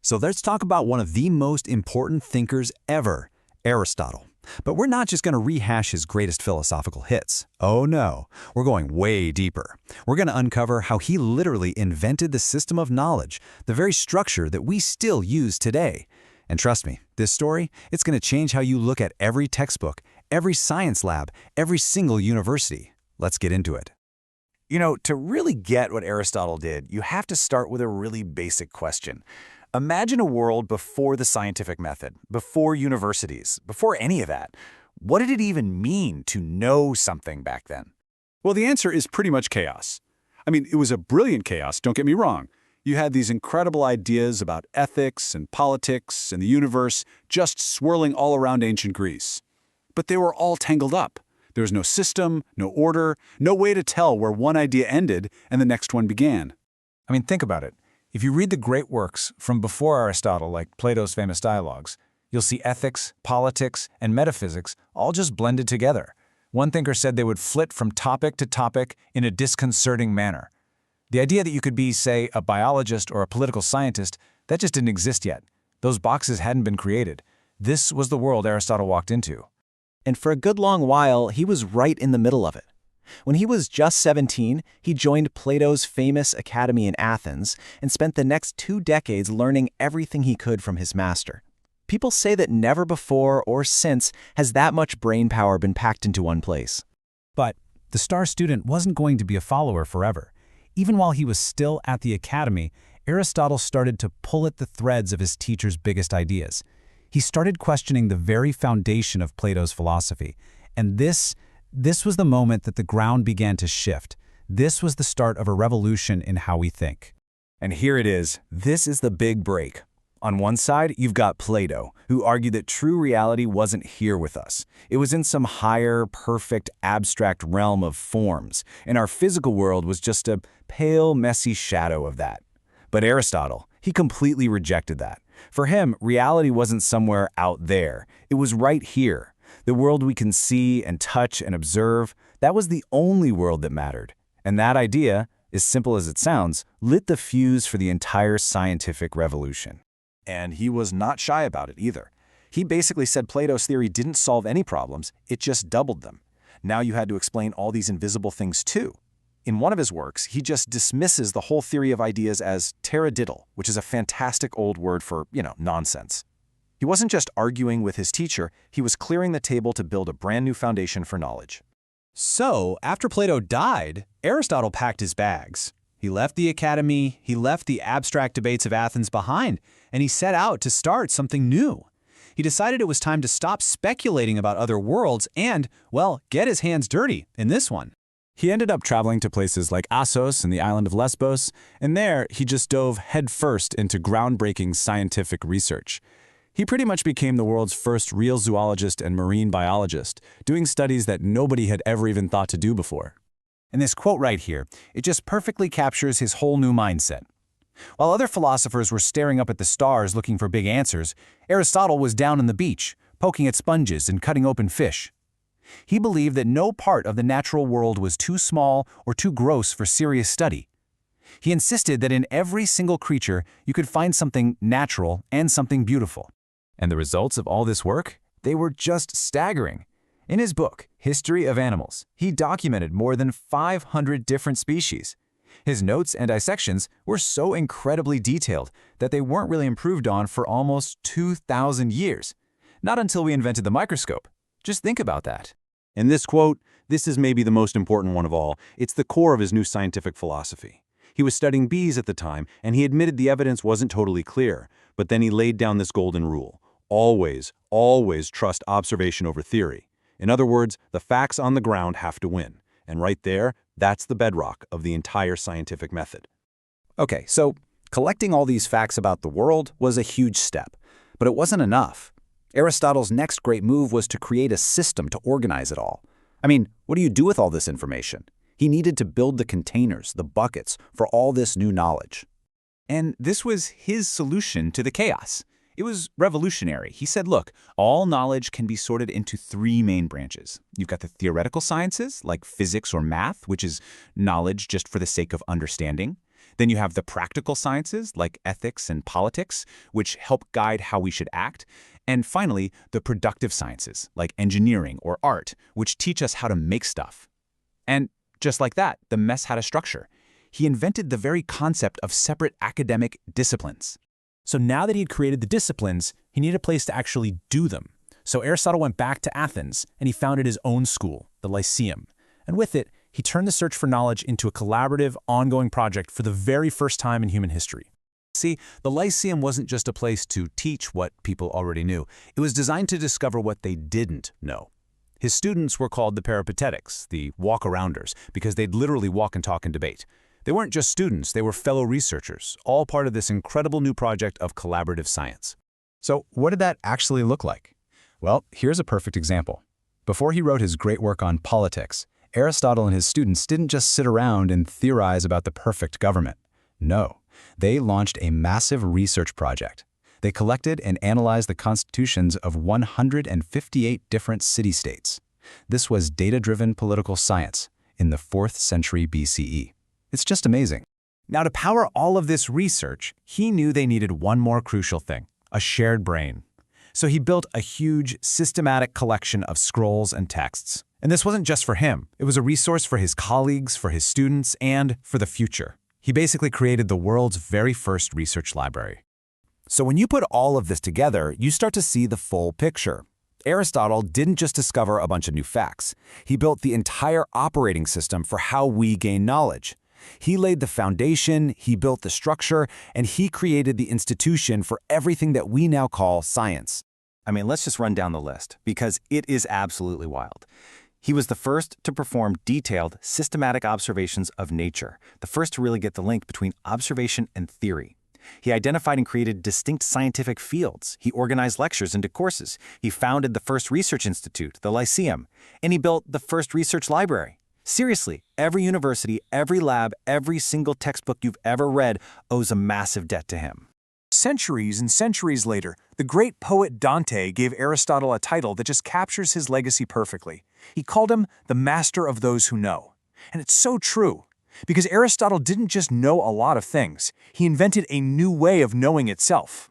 So let's talk about one of the most important thinkers ever, Aristotle. But we're not just going to rehash his greatest philosophical hits. Oh no, we're going way deeper. We're going to uncover how he literally invented the system of knowledge, the very structure that we still use today. And trust me, this story, it's going to change how you look at every textbook, every science lab, every single university. Let's get into it. You know, to really get what Aristotle did, you have to start with a really basic question. Imagine a world before the scientific method, before universities, before any of that. What did it even mean to know something back then? Well, the answer is pretty much chaos. I mean, it was a brilliant chaos, don't get me wrong. You had these incredible ideas about ethics and politics and the universe just swirling all around ancient Greece. But they were all tangled up. There was no system, no order, no way to tell where one idea ended and the next one began. I mean, think about it. If you read the great works from before Aristotle, like Plato's famous dialogues, you'll see ethics, politics, and metaphysics all just blended together. One thinker said they would flit from topic to topic in a disconcerting manner. The idea that you could be, say, a biologist or a political scientist, that just didn't exist yet. Those boxes hadn't been created. This was the world Aristotle walked into. And for a good long while, he was right in the middle of it. When he was just 17, he joined Plato's famous academy in Athens and spent the next 2 decades learning everything he could from his master. People say that never before or since has that much brain power been packed into one place. But the star student wasn't going to be a follower forever. Even while he was still at the academy, Aristotle started to pull at the threads of his teacher's biggest ideas. He started questioning the very foundation of Plato's philosophy. And this was the moment that the ground began to shift. This was the start of a revolution in how we think. And here it is. This is the big break. On one side, you've got Plato, who argued that true reality wasn't here with us. It was in some higher, perfect, abstract realm of forms, and our physical world was just a pale, messy shadow of that. But Aristotle, he completely rejected that. For him, reality wasn't somewhere out there. It was right here. The world we can see and touch and observe, that was the only world that mattered. And that idea, as simple as it sounds, lit the fuse for the entire scientific revolution. And he was not shy about it either. He basically said Plato's theory didn't solve any problems, it just doubled them. Now you had to explain all these invisible things too. In one of his works, he just dismisses the whole theory of ideas as taradiddle, which is a fantastic old word for, nonsense. He wasn't just arguing with his teacher, he was clearing the table to build a brand new foundation for knowledge. So, after Plato died, Aristotle packed his bags. He left the academy, he left the abstract debates of Athens behind, and he set out to start something new. He decided it was time to stop speculating about other worlds and, well, get his hands dirty in this one. He ended up traveling to places like Assos and the island of Lesbos, and there he just dove headfirst into groundbreaking scientific research. He pretty much became the world's first real zoologist and marine biologist, doing studies that nobody had ever even thought to do before. And this quote right here, it just perfectly captures his whole new mindset. While other philosophers were staring up at the stars looking for big answers, Aristotle was down on the beach, poking at sponges and cutting open fish. He believed that no part of the natural world was too small or too gross for serious study. He insisted that in every single creature you could find something natural and something beautiful. And the results of all this work? They were just staggering. In his book, History of Animals, he documented more than 500 different species. His notes and dissections were so incredibly detailed that they weren't really improved on for almost 2,000 years. Not until we invented the microscope. Just think about that. In this quote, this is maybe the most important one of all. It's the core of his new scientific philosophy. He was studying bees at the time, and he admitted the evidence wasn't totally clear, but then he laid down this golden rule. Always, always trust observation over theory. In other words, the facts on the ground have to win. And right there, that's the bedrock of the entire scientific method. Okay, so collecting all these facts about the world was a huge step, but it wasn't enough. Aristotle's next great move was to create a system to organize it all. I mean, what do you do with all this information? He needed to build the containers, the buckets, for all this new knowledge. And this was his solution to the chaos. It was revolutionary. He said, look, all knowledge can be sorted into 3 main branches. You've got the theoretical sciences, like physics or math, which is knowledge just for the sake of understanding. Then you have the practical sciences, like ethics and politics, which help guide how we should act. And finally, the productive sciences, like engineering or art, which teach us how to make stuff. And just like that, the mess had a structure. He invented the very concept of separate academic disciplines. So now that he'd created the disciplines, he needed a place to actually do them. So Aristotle went back to Athens, and he founded his own school, the Lyceum. And with it, he turned the search for knowledge into a collaborative, ongoing project for the very first time in human history. See, the Lyceum wasn't just a place to teach what people already knew. It was designed to discover what they didn't know. His students were called the Peripatetics, the walk-arounders, because they'd literally walk and talk and debate. They weren't just students, they were fellow researchers, all part of this incredible new project of collaborative science. So what did that actually look like? Well, here's a perfect example. Before he wrote his great work on politics, Aristotle and his students didn't just sit around and theorize about the perfect government. No, they launched a massive research project. They collected and analyzed the constitutions of 158 different city-states. This was data-driven political science in the 4th century BCE. It's just amazing. Now, to power all of this research, he knew they needed one more crucial thing, a shared brain. So he built a huge, systematic collection of scrolls and texts. And this wasn't just for him. It was a resource for his colleagues, for his students, and for the future. He basically created the world's very first research library. So when you put all of this together, you start to see the full picture. Aristotle didn't just discover a bunch of new facts. He built the entire operating system for how we gain knowledge. He laid the foundation, he built the structure, and he created the institution for everything that we now call science. I mean, let's just run down the list, because it is absolutely wild. He was the first to perform detailed, systematic observations of nature, the first to really get the link between observation and theory. He identified and created distinct scientific fields. He organized lectures into courses. He founded the first research institute, the Lyceum, and he built the first research library. Seriously, every university, every lab, every single textbook you've ever read owes a massive debt to him. Centuries and centuries later, the great poet Dante gave Aristotle a title that just captures his legacy perfectly. He called him the master of those who know. And it's so true, because Aristotle didn't just know a lot of things. He invented a new way of knowing itself.